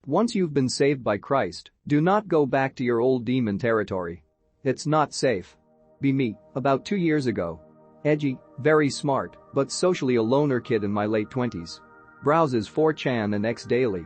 Once you've been saved by Christ, do not go back to your old demon territory. It's not safe. Be me, about 2 years ago. Edgy, very smart, but socially a loner kid in my late 20s. Browses 4chan and X daily.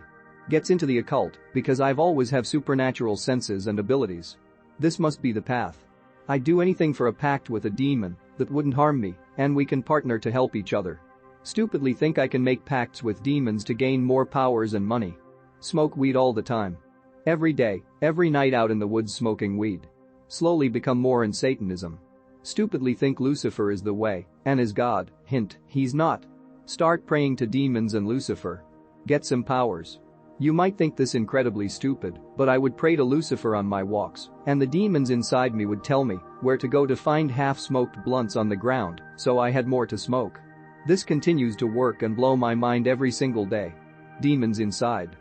Gets into the occult because I've always have supernatural senses and abilities. This must be the path. I'd do anything for a pact with a demon that wouldn't harm me, and we can partner to help each other. Stupidly think I can make pacts with demons to gain more powers and money. Smoke weed all the time. Every day, every night out in the woods smoking weed. Slowly become more in Satanism. Stupidly think Lucifer is the way and is God, hint, he's not. Start praying to demons and Lucifer. Get some powers. You might think this incredibly stupid, but I would pray to Lucifer on my walks, and the demons inside me would tell me where to go to find half-smoked blunts on the ground, so I had more to smoke. This continues to work and blow my mind every single day. Demons inside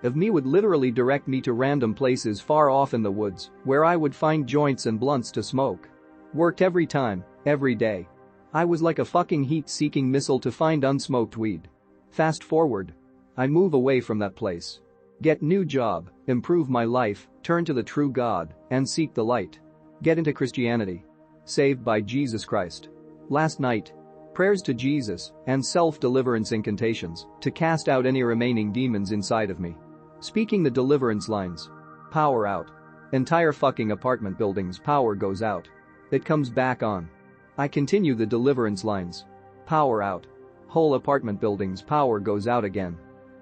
of me would literally direct me to random places far off in the woods where I would find joints and blunts to smoke. Worked every time, every day. I was like a fucking heat-seeking missile to find unsmoked weed. Fast forward. I move away from that place. Get new job, improve my life, turn to the true God, and seek the light. Get into Christianity. Saved by Jesus Christ. Last night. Prayers to Jesus and self-deliverance incantations to cast out any remaining demons inside of me. Speaking the deliverance lines. Power out. Entire fucking apartment building's power goes out. It comes back on. I continue the deliverance lines. Power out. Whole apartment building's power goes out again.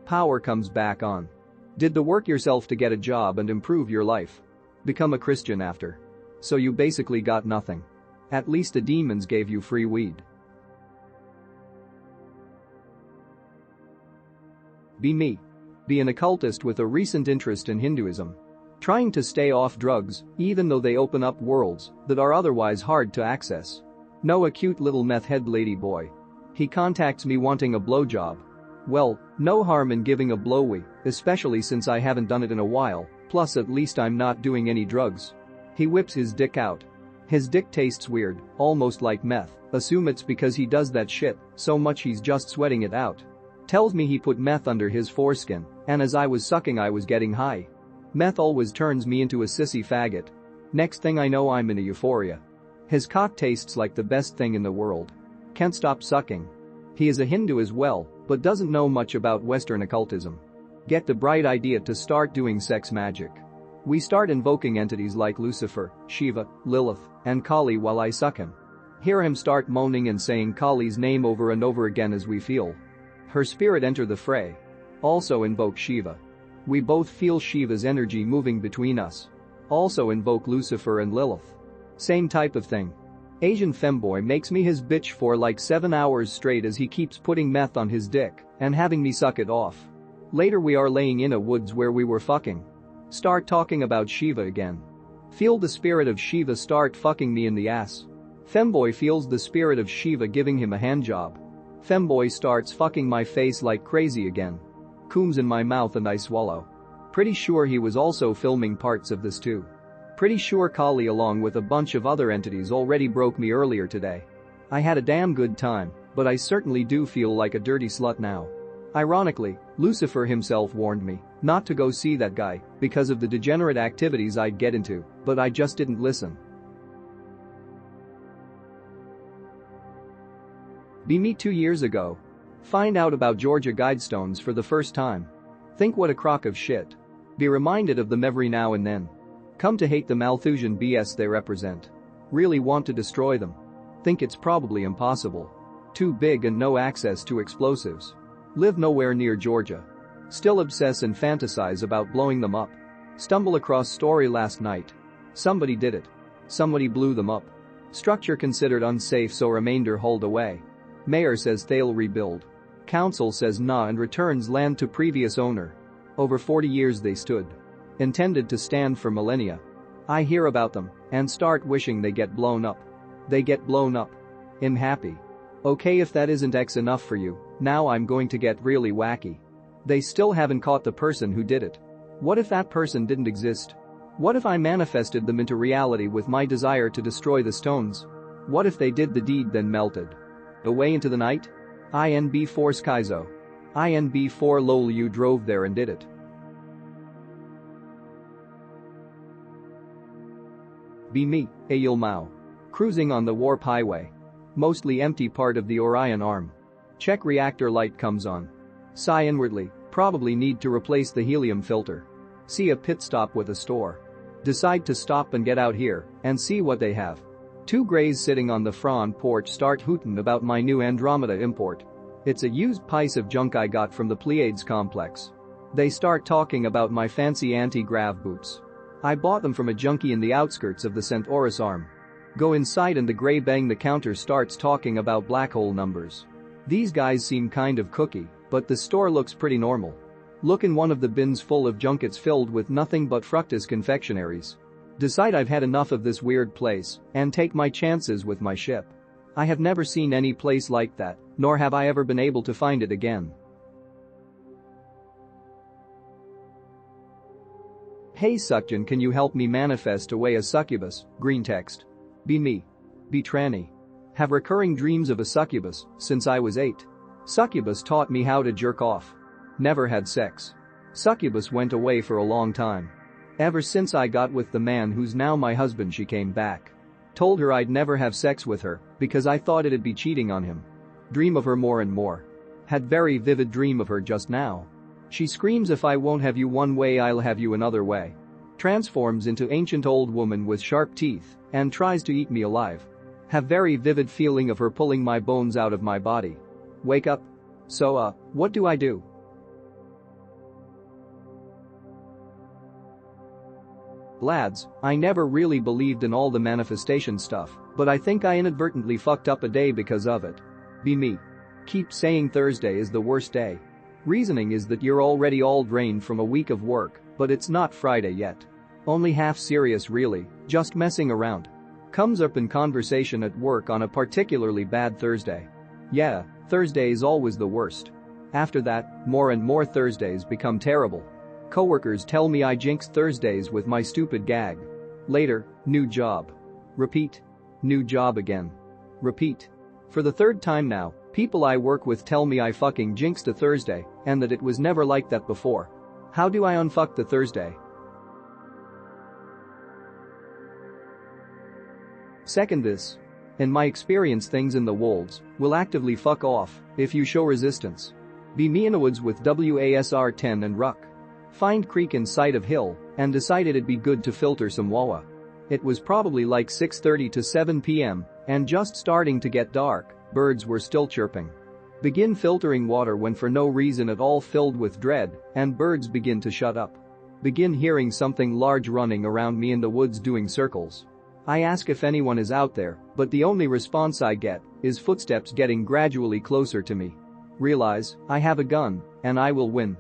Power comes back on. Did the work yourself to get a job and improve your life. Become a Christian after. So you basically got nothing. At least the demons gave you free weed. Be me. Be an occultist with a recent interest in Hinduism. Trying to stay off drugs, even though they open up worlds that are otherwise hard to access. Know a cute little meth head lady boy. He contacts me wanting a blowjob. Well, no harm in giving a blowy, especially since I haven't done it in a while, plus at least I'm not doing any drugs. He whips his dick out. His dick tastes weird, almost like meth, assume it's because he does that shit so much he's just sweating it out. Tells me he put meth under his foreskin, and as I was sucking I was getting high. Meth always turns me into a sissy faggot. Next thing I know I'm in a euphoria. His cock tastes like the best thing in the world. Can't stop sucking. He is a Hindu as well, but doesn't know much about Western occultism. Get the bright idea to start doing sex magic. We start invoking entities like Lucifer, Shiva, Lilith, and Kali while I suck him. Hear him start moaning and saying Kali's name over and over again as we feel her spirit enter the fray. Also invoke Shiva. We both feel Shiva's energy moving between us. Also invoke Lucifer and Lilith. Same type of thing. Asian femboy makes me his bitch for like 7 hours straight as he keeps putting meth on his dick and having me suck it off. Later we are laying in a woods where we were fucking. Start talking about Shiva again. Feel the spirit of Shiva start fucking me in the ass. Femboy feels the spirit of Shiva giving him a handjob. Femboy starts fucking my face like crazy again. Cooms in my mouth and I swallow. Pretty sure he was also filming parts of this too. Pretty sure Kali along with a bunch of other entities already broke me earlier today. I had a damn good time, but I certainly do feel like a dirty slut now. Ironically, Lucifer himself warned me not to go see that guy because of the degenerate activities I'd get into, but I just didn't listen. Be me 2 years ago. Find out about Georgia Guidestones for the first time. Think what a crock of shit. Be reminded of them every now and then. Come to hate the Malthusian BS they represent. Really want to destroy them. Think it's probably impossible. Too big and no access to explosives. Live nowhere near Georgia. Still obsess and fantasize about blowing them up. Stumble across story last night. Somebody did it. Somebody blew them up. Structure considered unsafe so remainder hauled away. Mayor says they'll rebuild. Council says nah and returns land to previous owner. Over 40 years they stood. Intended to stand for millennia. I hear about them and start wishing they get blown up. They get blown up. I'm happy. Okay, if that isn't X enough for you, now I'm going to get really wacky. They still haven't caught the person who did it. What if that person didn't exist? What if I manifested them into reality with my desire to destroy the stones? What if they did the deed then melted away into the night? INB4 Skyzo. INB4 lol, you drove there and did it. Be me, Ayil Mao. Cruising on the warp highway. Mostly empty part of the Orion arm. Check reactor light comes on. Sigh inwardly, probably need to replace the helium filter. See a pit stop with a store. Decide to stop and get out here and see what they have. Two greys sitting on the front porch start hooting about my new Andromeda import. It's a used piece of junk I got from the Pleiades complex. They start talking about my fancy anti-grav boots. I bought them from a junkie in the outskirts of the Centaurus arm. Go inside and the grey bang the counter starts talking about black hole numbers. These guys seem kind of cookie, but the store looks pretty normal. Look in one of the bins full of junk, it's filled with nothing but fructus confectionaries. Decide I've had enough of this weird place and take my chances with my ship. I have never seen any place like that, nor have I ever been able to find it again. Hey Sucjan, can you help me manifest away a succubus? Greentext. Be me. Be tranny. Have recurring dreams of a succubus since I was 8. Succubus taught me how to jerk off. Never had sex. Succubus went away for a long time. Ever since I got with the man who's now my husband, she came back. Told her I'd never have sex with her because I thought it'd be cheating on him. Dream of her more and more. Had very vivid dream of her just now. She screams, if I won't have you one way, I'll have you another way. Transforms into ancient old woman with sharp teeth and tries to eat me alive. Have very vivid feeling of her pulling my bones out of my body. Wake up. So what do I do? Lads, I never really believed in all the manifestation stuff, but I think I inadvertently fucked up a day because of it. Be me. Keep saying Thursday is the worst day. Reasoning is that you're already all drained from a week of work, but it's not Friday yet. Only half serious really, just messing around. Comes up in conversation at work on a particularly bad Thursday. Yeah, Thursday is always the worst. After that, more and more Thursdays become terrible. Coworkers tell me I jinx Thursdays with my stupid gag. Later, new job. Repeat. New job again. Repeat. For the third time now, people I work with tell me I fucking jinxed a Thursday and that it was never like that before. How do I unfuck the Thursday? Second this. In my experience, things in the wolds will actively fuck off if you show resistance. Be me in the woods with WASR 10 and Ruck. Find creek inside of hill and decided it'd be good to filter some wawa. It was probably like 6:30 to 7 p.m. and just starting to get dark, birds were still chirping. Begin filtering water when for no reason at all filled with dread and birds begin to shut up. Begin hearing something large running around me in the woods doing circles. I ask if anyone is out there, but the only response I get is footsteps getting gradually closer to me. Realize I have a gun and I will win.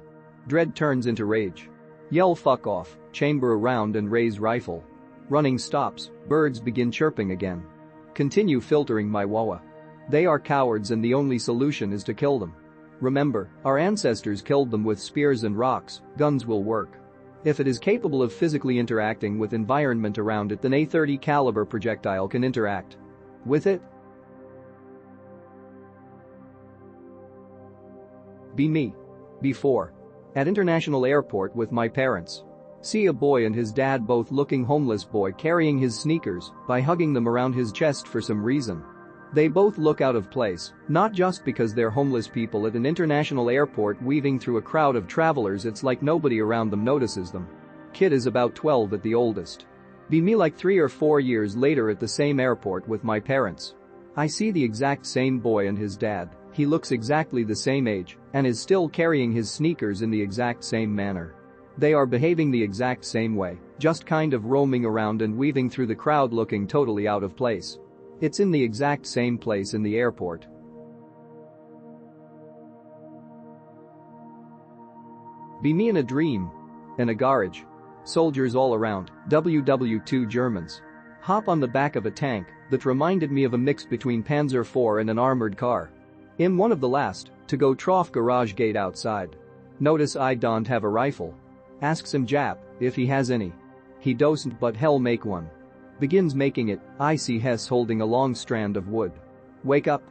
Dread turns into rage. Yell fuck off, chamber around and raise rifle. Running stops, birds begin chirping again. Continue filtering my wawa. They are cowards and the only solution is to kill them. Remember, our ancestors killed them with spears and rocks, guns will work. If it is capable of physically interacting with environment around it, then a .30 caliber projectile can interact with it. Be me. Before. At International Airport with my parents. See a boy and his dad both looking homeless, boy carrying his sneakers by hugging them around his chest for some reason. They both look out of place, not just because they're homeless people at an international airport weaving through a crowd of travelers, it's like nobody around them notices them. Kid is about 12 at the oldest. Be me like 3 or 4 years later at the same airport with my parents. I see the exact same boy and his dad, he looks exactly the same age and is still carrying his sneakers in the exact same manner. They are behaving the exact same way, just kind of roaming around and weaving through the crowd looking totally out of place. It's in the exact same place in the airport. Be me in a dream. In a garage. Soldiers all around, WW2 Germans. Hop on the back of a tank that reminded me of a mix between Panzer IV and an armored car. In one of the last, to go trough garage gate outside. Notice I don't have a rifle. Asks him Jap if he has any. He doesn't, but hell make one. Begins making it, I see Hess holding a long strand of wood. Wake up.